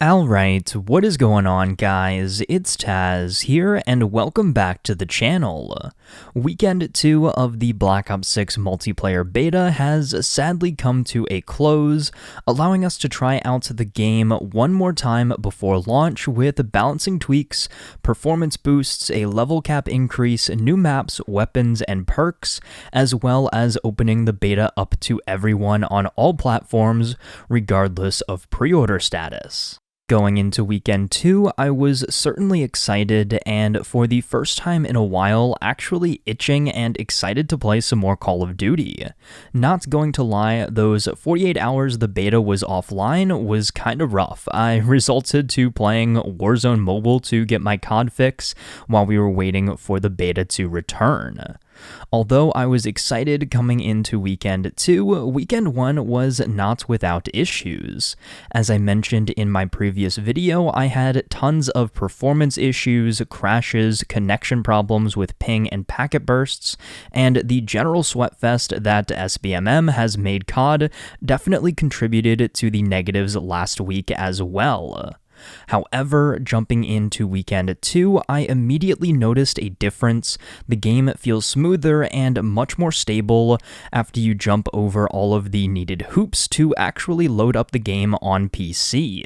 Alright, what is going on guys? It's Tazz here and welcome back to the channel. Weekend 2 of the Black Ops 6 Multiplayer Beta has sadly come to a close, allowing us to try out the game one more time before launch with balancing tweaks, performance boosts, a level cap increase, new maps, weapons, and perks, as well as opening the beta up to everyone on all platforms, regardless of pre-order status. Going into weekend 2, I was certainly excited and for the first time in a while actually itching and excited to play some more Call of Duty. Not going to lie, those 48 hours the beta was offline was kinda rough. I resorted to playing Warzone Mobile to get my COD fix while we were waiting for the beta to return. Although I was excited coming into weekend 2, weekend 1 was not without issues. As I mentioned in my previous video, I had tons of performance issues, crashes, connection problems with ping and packet bursts, and the general sweatfest that SBMM has made COD definitely contributed to the negatives last week as well. However, jumping into weekend 2, I immediately noticed a difference. The game feels smoother and much more stable after you jump over all of the needed hoops to actually load up the game on PC.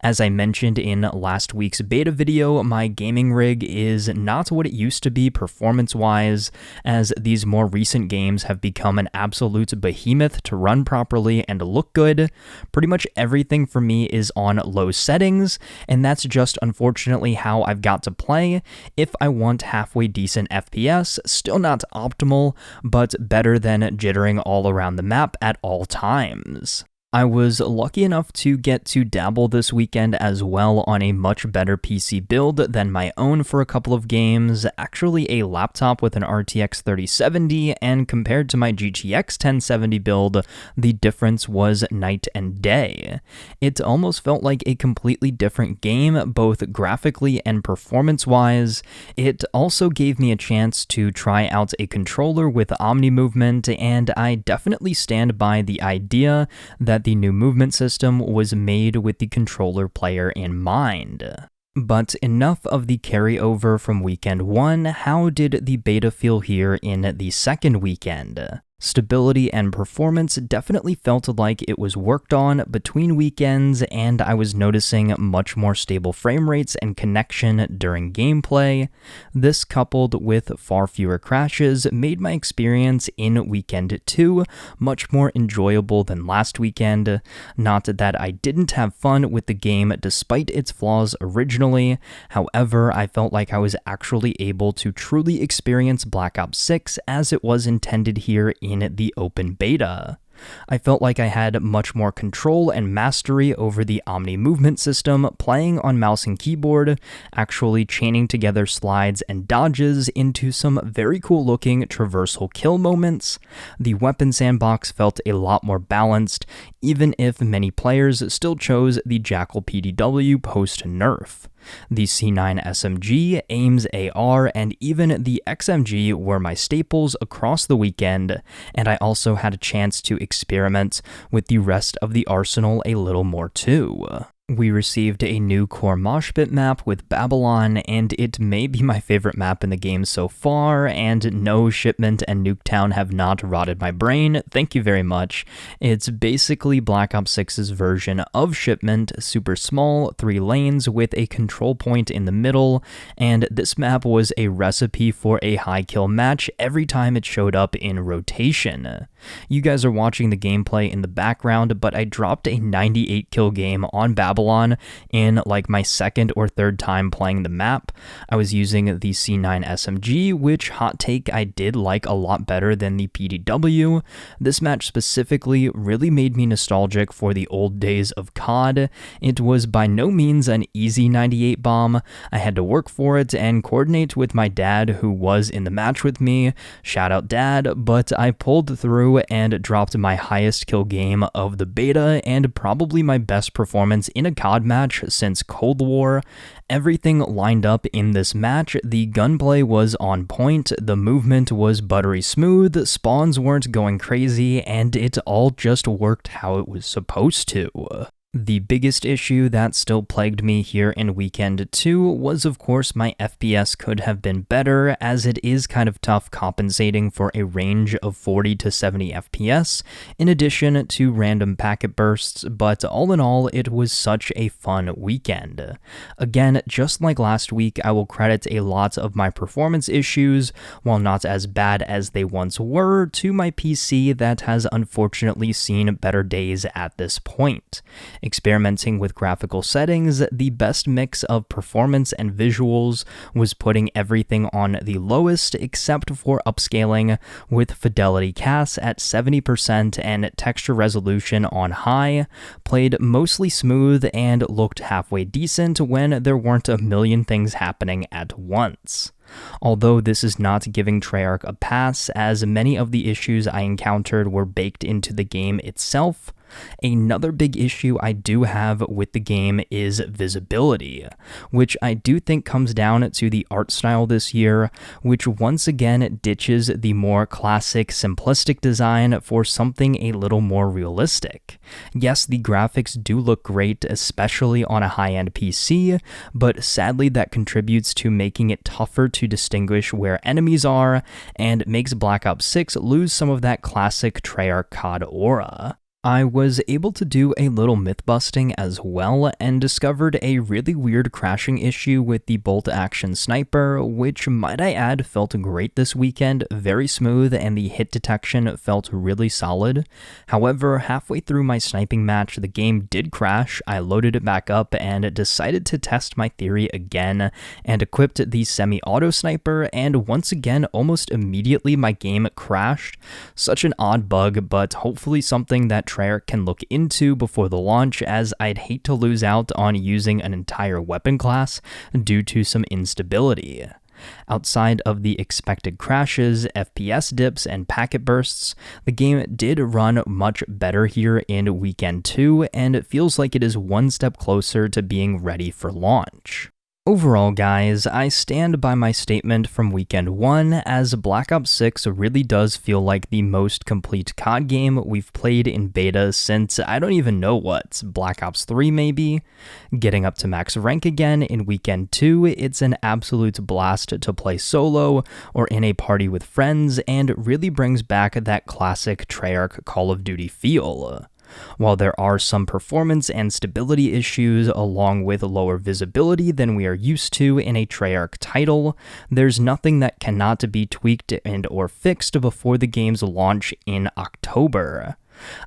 As I mentioned in last week's beta video, my gaming rig is not what it used to be performance-wise, as these more recent games have become an absolute behemoth to run properly and look good. Pretty much everything for me is on low settings, and that's just unfortunately how I've got to play if I want halfway decent FPS, still not optimal, but better than jittering all around the map at all times. I was lucky enough to get to dabble this weekend as well on a much better PC build than my own for a couple of games, actually a laptop with an RTX 3070, and compared to my GTX 1070 build, the difference was night and day. It almost felt like a completely different game, both graphically and performance-wise. It also gave me a chance to try out a controller with Omni movement, and I definitely stand by the idea that the new movement system was made with the controller player in mind. But enough of the carryover from weekend 1, how did the beta feel here in the second weekend? Stability and performance definitely felt like it was worked on between weekends, and I was noticing much more stable frame rates and connection during gameplay. This, coupled with far fewer crashes, made my experience in weekend 2 much more enjoyable than last weekend. Not that I didn't have fun with the game despite its flaws originally, however, I felt like I was actually able to truly experience Black Ops 6 as it was intended here in the open beta. I felt like I had much more control and mastery over the Omni movement system, playing on mouse and keyboard, actually chaining together slides and dodges into some very cool looking traversal kill moments. The weapon sandbox felt a lot more balanced, even if many players still chose the Jackal PDW post-nerf. The C9 SMG, Ames AR, and even the XMG were my staples across the weekend, and I also had a chance to experiment with the rest of the arsenal a little more too. We received a new core mosh pit map with Babylon, and it may be my favorite map in the game so far, and no, Shipment and Nuketown have not rotted my brain, thank you very much. It's basically Black Ops 6's version of Shipment, super small, 3 lanes with a control point in the middle, and this map was a recipe for a high kill match every time it showed up in rotation. You guys are watching the gameplay in the background, but I dropped a 98 kill game on Babylon in like my second or third time playing the map. I was using the C9 SMG, which, hot take, I did like a lot better than the PDW. This match specifically really made me nostalgic for the old days of COD. It was by no means an easy 98 bomb. I had to work for it and coordinate with my dad, who was in the match with me. Shout out dad, but I pulled through and dropped my highest kill game of the beta and probably my best performance in a COD match since Cold War. Everything lined up in this match. The gunplay was on point, the movement was buttery smooth, spawns weren't going crazy, and it all just worked how it was supposed to. The biggest issue that still plagued me here in Weekend 2 was, of course, my FPS could have been better, as it is kind of tough compensating for a range of 40 to 70 FPS, in addition to random packet bursts, but all in all, it was such a fun weekend. Again, just like last week, I will credit a lot of my performance issues, while not as bad as they once were, to my PC that has unfortunately seen better days at this point. Experimenting with graphical settings, the best mix of performance and visuals was putting everything on the lowest except for upscaling, with fidelity CAS at 70% and texture resolution on high, played mostly smooth and looked halfway decent when there weren't a million things happening at once. Although this is not giving Treyarch a pass, as many of the issues I encountered were baked into the game itself. Another big issue I do have with the game is visibility, which I do think comes down to the art style this year, which once again ditches the more classic, simplistic design for something a little more realistic. Yes, the graphics do look great, especially on a high-end PC, but sadly that contributes to making it tougher to distinguish where enemies are, and makes Black Ops 6 lose some of that classic Treyarch COD aura. I was able to do a little myth busting as well and discovered a really weird crashing issue with the bolt action sniper, which might I add felt great this weekend, very smooth, and the hit detection felt really solid. However, halfway through my sniping match, the game did crash. I loaded it back up and decided to test my theory again and equipped the semi-auto sniper, and once again, almost immediately my game crashed. Such an odd bug, but hopefully something that Treyarch can look into before the launch, as I'd hate to lose out on using an entire weapon class due to some instability. Outside of the expected crashes, FPS dips, and packet bursts, the game did run much better here in Weekend 2, and it feels like it is one step closer to being ready for launch. Overall, guys, I stand by my statement from Weekend 1, as Black Ops 6 really does feel like the most complete COD game we've played in beta since, I don't even know what, Black Ops 3 maybe? Getting up to max rank again in Weekend 2, it's an absolute blast to play solo or in a party with friends, and really brings back that classic Treyarch Call of Duty feel. While there are some performance and stability issues along with lower visibility than we are used to in a Treyarch title, there's nothing that cannot be tweaked and or fixed before the game's launch in October.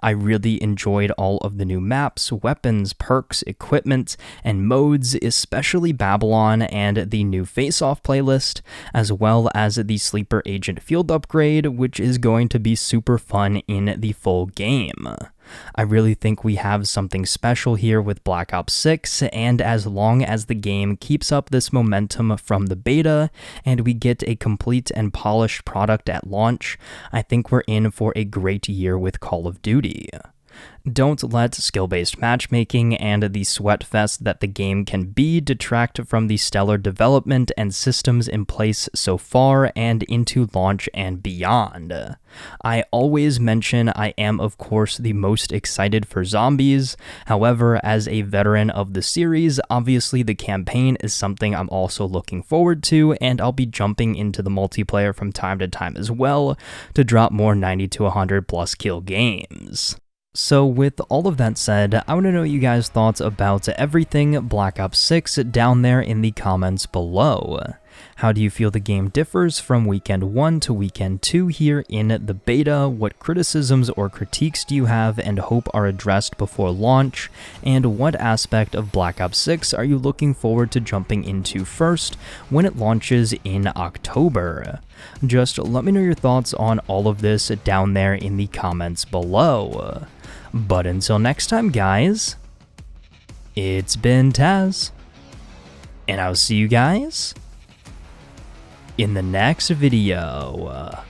I really enjoyed all of the new maps, weapons, perks, equipment, and modes, especially Babylon and the new Face-Off playlist, as well as the Sleeper Agent field upgrade, which is going to be super fun in the full game. I really think we have something special here with Black Ops 6, and as long as the game keeps up this momentum from the beta, and we get a complete and polished product at launch, I think we're in for a great year with Call of Duty. Don't let skill-based matchmaking and the sweatfest that the game can be detract from the stellar development and systems in place so far and into launch and beyond. I always mention I am, of course, the most excited for zombies. However, as a veteran of the series, obviously the campaign is something I'm also looking forward to, and I'll be jumping into the multiplayer from time to time as well to drop more 90 to 100 plus kill games. So with all of that said, I want to know you guys' thoughts about everything Black Ops 6 down there in the comments below. How do you feel the game differs from Weekend 1 to Weekend 2 here in the beta? What criticisms or critiques do you have and hope are addressed before launch? And what aspect of Black Ops 6 are you looking forward to jumping into first when it launches in October? Just let me know your thoughts on all of this down there in the comments below. But until next time, guys, it's been Tazz, and I'll see you guys in the next video.